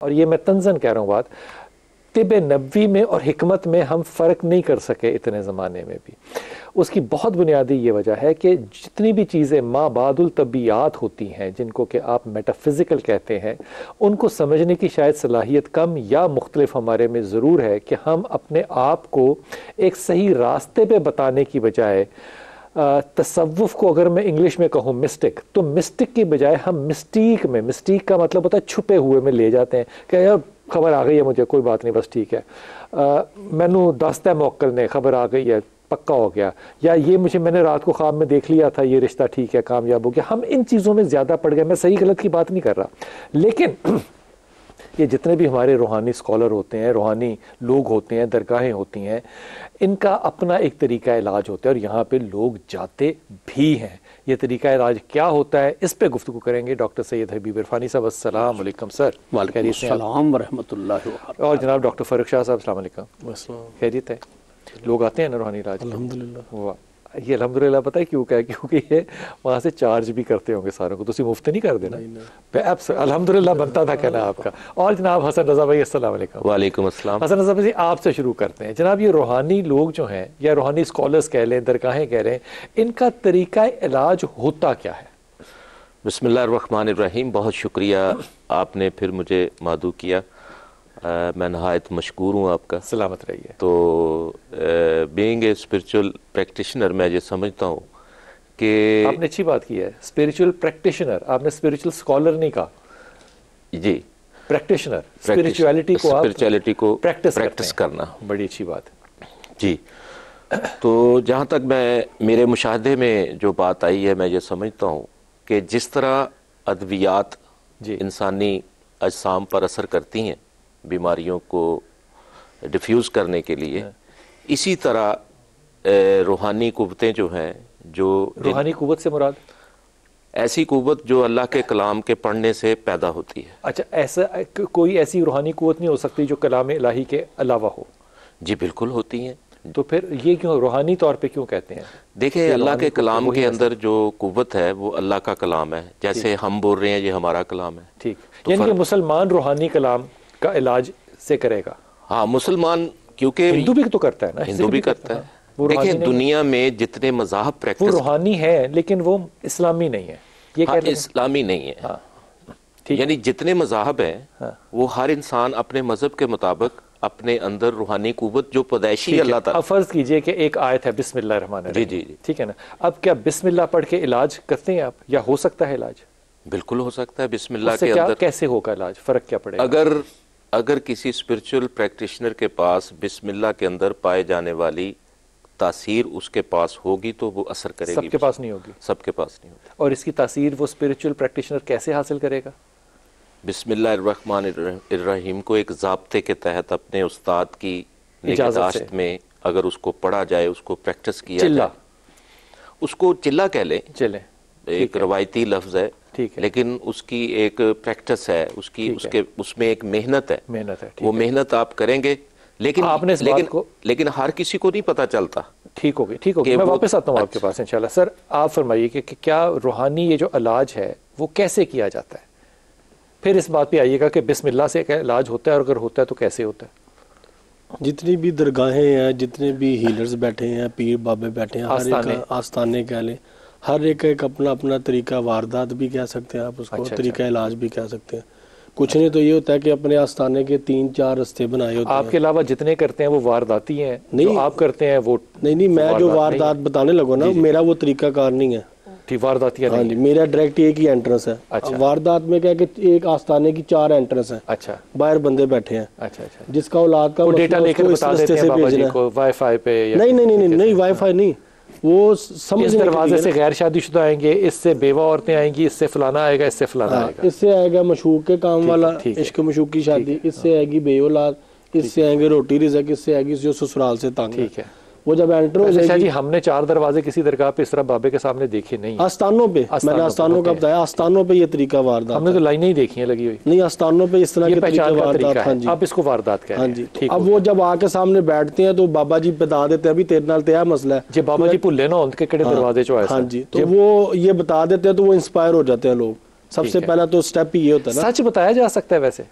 और ये मैं तंजन कह रहा हूँ बात, तिब नबवी में और हिकमत में हम फ़र्क नहीं कर सके इतने ज़माने में भी। उसकी बहुत बुनियादी ये वजह है कि जितनी भी चीज़ें माबादुल तबियात होती हैं, जिनको कि आप मेटाफिज़िकल कहते हैं, उनको समझने की शायद सलाहियत कम या मुख्तलिफ हमारे में ज़रूर है कि हम अपने आप को एक सही रास्ते पे बताने की बजाय तसव्वुफ को, अगर मैं इंग्लिश में कहूँ मिस्टिक, तो मिस्टिक की बजाय हम मिस्टीक में, मिस्टीक का मतलब होता है छुपे हुए में ले जाते हैं कि यार खबर आ गई है मुझे, कोई बात नहीं, बस ठीक है, मैनू दस्ता मौक्कल ने खबर आ गई है, पक्का हो गया, या ये मैंने रात को ख्वाब में देख लिया था, ये रिश्ता ठीक है, कामयाब हो गया। हम इन चीज़ों में ज़्यादा पड़ गए। मैं सही गलत की बात नहीं कर रहा, लेकिन ये जितने भी हमारे रूहानी स्कॉलर होते हैं, रूहानी लोग होते हैं, दरगाहें होती हैं, इनका अपना एक तरीका इलाज होता है और यहाँ पे लोग जाते भी हैं। ये तरीका इलाज क्या होता है, इस पे गुफ्तगू करेंगे डॉक्टर सैयद हबीब इरफानी साहब। अस्सलाम वालेकुम सर। वालेकुम व रहमतुल्लाहि व बरकातहू। और जनाब डॉक्टर फ़ारूक शाह साहब, अस्सलाम वालेकुम। खैरियत है? लोग आते हैं ना रूहानी इलाज? अल्हम्दुलिल्लाह। वाह, ये अल्हम्दुलिल्लाह पता है क्यों क्या है? क्योंकि ये वहाँ से चार्ज भी करते होंगे सारों को, तो मुफ्त नहीं कर देना। अल्हम्दुलिल्लाह बनता था कहना आपका। और जनाब हसन रज़ा भाई, अस्सलाम वालेकुम। वालेकुम अस्सलाम। हसन रज़ा भाई, आपसे शुरू करते हैं। जनाब ये रूहानी लोग जो हैं, या रूहानी स्कॉलर्स कह लें, दरगाहें कह लें, इनका तरीका इलाज होता क्या है? बिस्मिल्लाहिर्रहमानिर्रहीम। बहुत शुक्रिया, आपने फिर मुझे मादू किया। मैं नहायत मशकूर हूँ आपका। सलामत रहिए। तो बीइंग ए स्पिरिचुअल प्रैक्टिशनर, मैं ये समझता हूँ कि आपने अच्छी बात की है, स्पिरिचुअल प्रैक्टिशनर, आपने स्पिरिचुअल स्कॉलर नहीं कहा जी, प्रैक्टिशनर। स्पिरिचुअलिटी को प्रैक्टिस करना बड़ी अच्छी बात है जी। तो जहाँ तक मेरे मुशाहदे में जो बात आई है, मैं ये समझता हूँ कि जिस तरह अद्वियात इंसानी अजसाम पर असर करती हैं बीमारियों को डिफ्यूज़ करने के लिए, इसी तरह रूहानी कुव्वतें जो हैं, जो रूहानी कुव्वत से मुराद ऐसी कुव्वत जो अल्लाह के कलाम के पढ़ने से पैदा होती है। अच्छा, ऐसा कोई ऐसी रूहानी कुव्वत नहीं हो सकती जो कलाम इलाही के अलावा हो? जी बिल्कुल होती हैं। तो फिर ये क्यों रूहानी तौर पे क्यों कहते हैं? देखिए, अल्लाह के कलाम के अंदर जो कुव्वत है वो अल्लाह का कलाम है। जैसे हम बोल रहे हैं ये हमारा कलाम है, ठीक। तो यानी कि मुसलमान रूहानी कलाम का इलाज से करेगा? हाँ, मुसलमान, क्योंकि हिंदू भी तो करता है ना, हिंदू भी करता है। देखिए, दुनिया में जितने मज़ाहब प्रैक्टिस, वो रूहानी है लेकिन वो इस्लामी नहीं है, ये हाँ, इस्लामी नहीं है। हाँ, यानी जितने मज़ाहब हैं, हाँ, वो हर इंसान अपने मजहब के मुताबिक अपने अंदर रूहानी कुव्वत जो पैदाइशी अल्लाह ताला। अब फर्ज कीजिए कि एक आयत है बिस्मिल्लाह रहमान रहीम, जी, ठीक है ना, अब क्या बिस्मिल्लाह पढ़ के इलाज करते हैं आप, या हो सकता है इलाज? बिल्कुल हो सकता है। बिस्मिल्लाह के अंदर कैसे होगा इलाज, फर्क क्या पड़ेगा? अगर किसी स्पिरिचुअल प्रैक्टिशनर के पास बिस्मिल्लाह के अंदर पाए जाने वाली तासीर उसके पास होगी तो वो असर करेगी। सबके पास नहीं होगी। सबके पास नहीं होगी। और इसकी तासीर वो स्पिरिचुअल प्रैक्टिशनर कैसे हासिल करेगा? बिस्मिल्लाहिर्रहमानिर्रहीम को एक ज़ाब्ते के तहत अपने उस्ताद की निगहदाश्त में अगर उसको पढ़ा जाए, उसको प्रैक्टिस किया जाए, उसको चिल्ला कह लें, एक रवायती लफ्ज़ है, ठीक है, लेकिन उसकी एक प्रैक्टिस है, उसमें एक मेहनत है। वो मेहनत आप करेंगे, लेकिन हर किसी को नहीं पता चलता। ठीक होगी, ठीक होगी, मैं वापस आता हूँ आपके पास इंशाल्लाह। सर आप फरमाइए कि क्या रूहानी ये जो इलाज है वो कैसे किया जाता है? फिर इस बात पे आइएगा कि बिस्मिल्लाह से क्या इलाज होता है, और अगर होता है तो कैसे होता है? जितनी भी दरगाहें हैं, जितने भी हीलर्स बैठे हैं, पीर बाबे बैठे हैं, हर एक आस्थाने कह लें, हर एक अपना अपना तरीका, वारदात भी कह सकते हैं आप उसको, तरीका इलाज भी कह सकते हैं। कुछ नहीं तो ये होता है कि अपने आस्थाने के 3-4 रास्ते बनाए होते हैं। आपके अलावा जितने करते हैं वो वारदाती हैं? नहीं, जो आप करते हैं वो नहीं, मैं जो वारदात बताने लगो ना, मेरा वो तरीका कार नहीं है। ठीक, वारदाती हाँ जी, मेरा डायरेक्ट एक ही एंट्रेंस है। अच्छा। वारदात में क्या है कि एक आस्थाने की 4 एंट्रेंस है। अच्छा। बाहर बंदे बैठे हैं। अच्छा अच्छा। जिसका औलाद का डेटा लेकर बता देते हैं बाबा जी को वाईफाई पे? नहीं, वाईफाई नहीं, वो समझ, इस दरवाजे से गैर शादीशुदा आएंगे, इससे बेवा औरतें आएंगी, इससे फलाना आएगा, इससे फलाना आएगा, इससे आएगा मशूक के काम वाला, इश्क मशूक की शादी, इससे आएगी बेऔलाद, इससे आएंगे रोटी रिज़्क, इससे आएगी जो ससुराल से तंग। ठीक है, वो जब एंटर हो जाएगी। जी, हमने 4 दरवाजे किसी दरगाह पे इस तरह बाबे के सामने देखे नहीं। आस्थानों पे, मैंने आस्थानों का बताया, आस्थानों पे ये तरीका वारदात, हमने तो लाइनें ही देखी हैं लगी हुई। नहीं, आस्थानों पे इस तरह के तरीका वारदात। हाँ जी, आप इसको वारदात कह रहे हैं। हाँ जी। अब वो जब आके सामने बैठते हैं तो बाबा जी बता देते हैं अभी तेरे नाल ते मसला है जी, बाबा जी भुल्ले ना उनके केड़े दरवाजे चो आए। हाँ जी, तो वो ये बता देते हैं तो वो इंस्पायर हो जाते हैं लोग। सबसे पहला तो स्टेप ही ये होता है ना। सच बताया जा सकता है वैसे?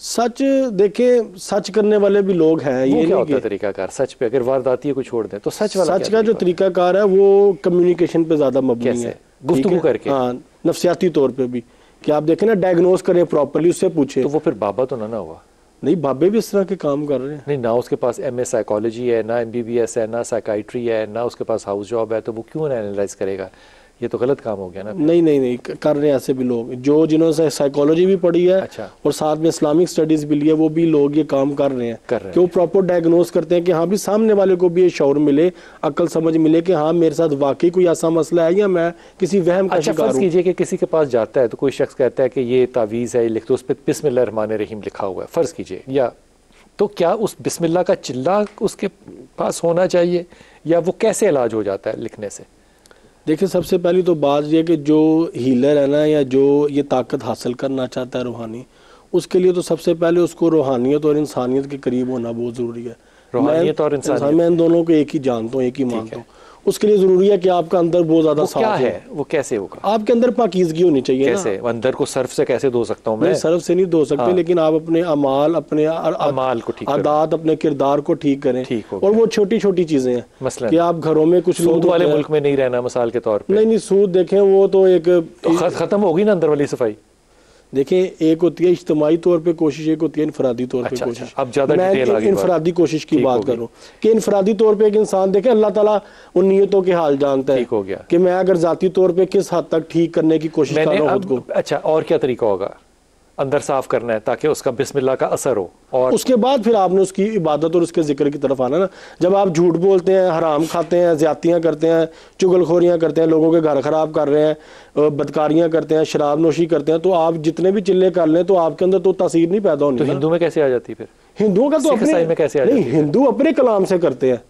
सच देखे, सच करने वाले भी लोग हैं। ये क्या होता है तरीकाकार सच पे? अगर वारदाती को छोड़ दें तो सच वाला सच का जो तरीकाकार है वो कम्युनिकेशन पे ज्यादा मबनी है, गुफ्तगू करके, हाँ, नफ्सियाती तौर पे भी कि आप देखें ना, डायग्नोज करें प्रॉपर्ली, उससे पूछे। तो वो फिर बाबा तो ना हुआ? नहीं, बाबे भी इस तरह के काम कर रहे हैं। नहीं, ना उसके पास MA साइकोलॉजी है, ना MBBS है, ना साइकाइट्री है, ना उसके पास हाउस जॉब है, तो वो क्यों एनालाइज करेगा? ये तो गलत काम हो गया ना। नहीं कर रहे हैं ऐसे भी लोग, जो जिन्होंने साइकोलॉजी भी पढ़ी है, अच्छा, और साथ में इस्लामिक स्टडीज भी लिया, वो भी लोग ये काम कर रहे हैं कि वो प्रॉपर डायग्नोज करते हैं कि हाँ भी सामने वाले को भी ये शौर मिले, अक्ल समझ मिले कि हाँ मेरे साथ वाकई कोई ऐसा मसला है या मैं किसी वहम का शिकार हूं। फर्ज कीजिए कि किसी के पास जाता है तो कोई शख्स कहता है कि ये तावीज़ है, ये लिख दो, उस पर बिस्मिल्लाह रहमान रहीम लिखा हुआ है, फर्ज कीजिए, या तो क्या उस बिस्मिल्लाह का चिल्ला उसके पास होना चाहिए, या वो कैसे इलाज हो जाता है लिखने से? देखिए, सबसे पहली तो बात यह कि जो हीलर है ना, या जो ये ताकत हासिल करना चाहता है रूहानी, उसके लिए तो सबसे पहले उसको रूहानियत और इंसानियत के करीब होना बहुत ज़रूरी है। रूहानियत और इंसानियत, मैं इन दोनों को एक ही जानता हूँ, एक ही मानता हूँ। उसके लिए ज़रूरी है कि आपका अंदर बहुत ज़्यादा साफ क्या है, वो कैसे होगा? आपके अंदर पाकीज़गी होनी चाहिए। कैसे? अंदर को सर्फ से कैसे धो सकता हूँ मैं? सर्फ से नहीं धो सकते, हाँ। लेकिन आप अपने अमाल, अपने अमाल को ठीक, आदात, अपने किरदार को ठीक करें। ठीक हो, और वो छोटी छोटी चीज़ें हैं, मसलन कि आप घरों में कुछ सूद वाले मुल्क में नहीं रहना मिसाल के तौर पे। नहीं, सूद देखें वो तो एक खत्म होगी ना अंदर वाली सफाई। देखें, एक होती है इज्तिमाई तौर पे कोशिश, एक होती है इनफरादी तौर पे कोशिश। अब ज्यादा मैं इनफरादी कोशिश की बात करूं कि इनफरादी तौर पे एक इंसान देखे, अल्लाह ताला उन नियतों के हाल जानता है, ठीक हो गया कि मैं अगर जाती तौर पे किस हद तक ठीक करने की कोशिश कर रहा हूं खुद को। अच्छा, और क्या तरीका होगा? अंदर साफ करना है ताकि उसका बिस्मिल्लाह का असर हो, और उसके बाद फिर आपने उसकी इबादत और उसके जिक्र की तरफ आना ना। जब आप झूठ बोलते हैं, हराम खाते हैं, ज्यादतियाँ करते हैं, चुगलखोरियाँ करते हैं, लोगों के घर खराब कर रहे हैं, बदकारियाँ करते हैं, शराब नोशी करते हैं, तो आप जितने भी चिल्ले कर लें तो आपके अंदर तो तासीर नहीं पैदा होनी। तो हिंदू में कैसे आ जाती है फिर? हिंदुओं का तो अपने में कैसे आ जाती है? हिंदू अपने कलाम से करते हैं,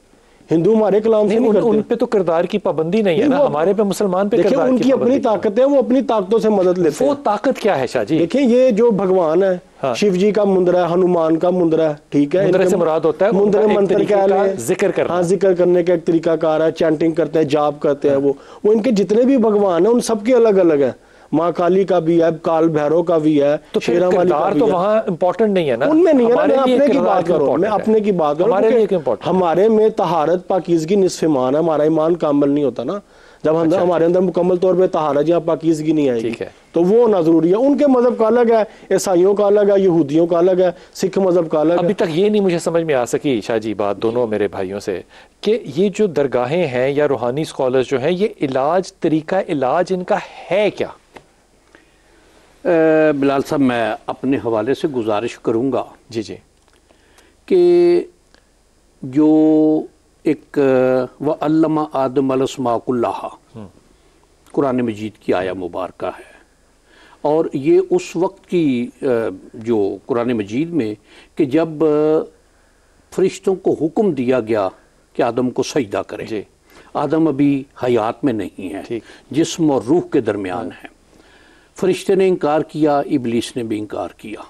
हिंदू हमारे कलाम से नहीं करते। उन पे तो किरदार की पाबंदी नहीं है ना, हमारे पे मुसलमान पे किरदार की उनकी अपनी ताकत है, वो अपनी ताकतों से मदद लेते हैं। वो ताकत क्या है शाह जी? देखिए, ये जो भगवान है, हाँ। शिव जी का मुंद्रा है, हनुमान का मुंद्रा है, ठीक है, मुंद्रे से मुराद होता है मुंद्रे मंत्र का जिक्र करना, हाँ, जिक्र करने का एक तरीकाकार है, चैंटिंग करते हैं, जाप करते हैं। वो इनके जितने भी भगवान है उन सबके अलग अलग है। माँ काली का भी है, काल भैरव का भी है, तो किरदार तो वहाँ इम्पोर्टेंट नहीं है ना, उनमें नहीं है ना। मैं अपने की बात करूँ, मैं अपने की बात करूँ, हमारे में तहारत पाकीज़गी निस्फ़ ईमान है, हमारा ईमान कामिल नहीं होता ना जब हम हमारे अंदर मुकम्मल तौर पे तहारत या पाकीज़गी नहीं आएगी, तो वो होना जरूरी है। उनके मजहब का अलग है, ईसाइयों का अलग है, यहूदियों का अलग है, सिख मजहब का अलग है। अभी तक ये नहीं मुझे समझ में आ सकी शाह जी बात दोनों मेरे भाइयों से कि ये जो दरगाहें हैं या रूहानी स्कॉलर्स जो हैं, ये इलाज, तरीका इलाज इनका है क्या? बिलाल साहब, मैं अपने हवाले से गुजारिश करूँगा जी कि जो एक व अल्लमा आदम अलस्माकुल्लाह कुरान मजीद की आया मुबारक है, और ये उस वक्त की जो कुरान मजीद में कि जब फरिश्तों को हुक्म दिया गया कि आदम को सजदा करें। आदम अभी हयात में नहीं है, जिस्म और रूह के दरमियान है। फरिश्ते ने इनकार किया, इबलीस ने भी इनकार किया।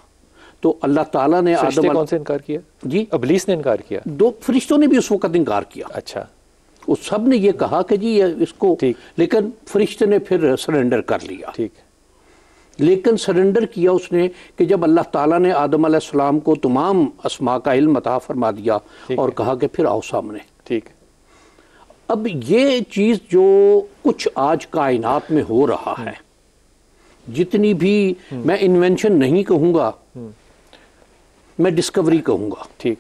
तो अल्लाह ताला ने आदम, कौन से इनकार किया जी? इबलीस ने इनकार किया, दो फरिश्तों ने भी उस वक्त इनकार किया। अच्छा, उस सब ने ये कहा कि जी इसको, लेकिन फरिश्ते ने फिर सरेंडर कर लिया। ठीक, लेकिन सरेंडर किया उसने कि जब अल्लाह ताला ने आदम अलैहिस्सलाम को तमाम अस्मा का इल्म अता फरमा दिया और कहा कि फिर आओ सामने। ठीक, अब ये चीज़ जो कुछ आज कायनात में हो रहा है, जितनी भी, मैं इन्वेंशन नहीं कहूँगा, मैं डिस्कवरी कहूँगा। ठीक,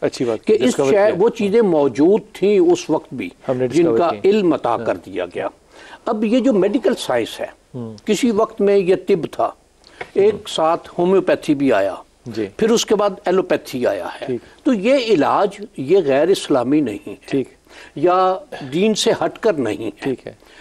अच्छी बात कि इस वो चीज़ें मौजूद थी उस वक्त भी, जिनका इल्म अता कर दिया गया। अब ये जो मेडिकल साइंस है, किसी वक्त में ये तिब था, एक साथ होम्योपैथी भी आया, फिर उसके बाद एलोपैथी आया है। तो ये इलाज ये गैर इस्लामी नहीं है, ठीक, या दीन से हटकर नहीं है। ठीक है,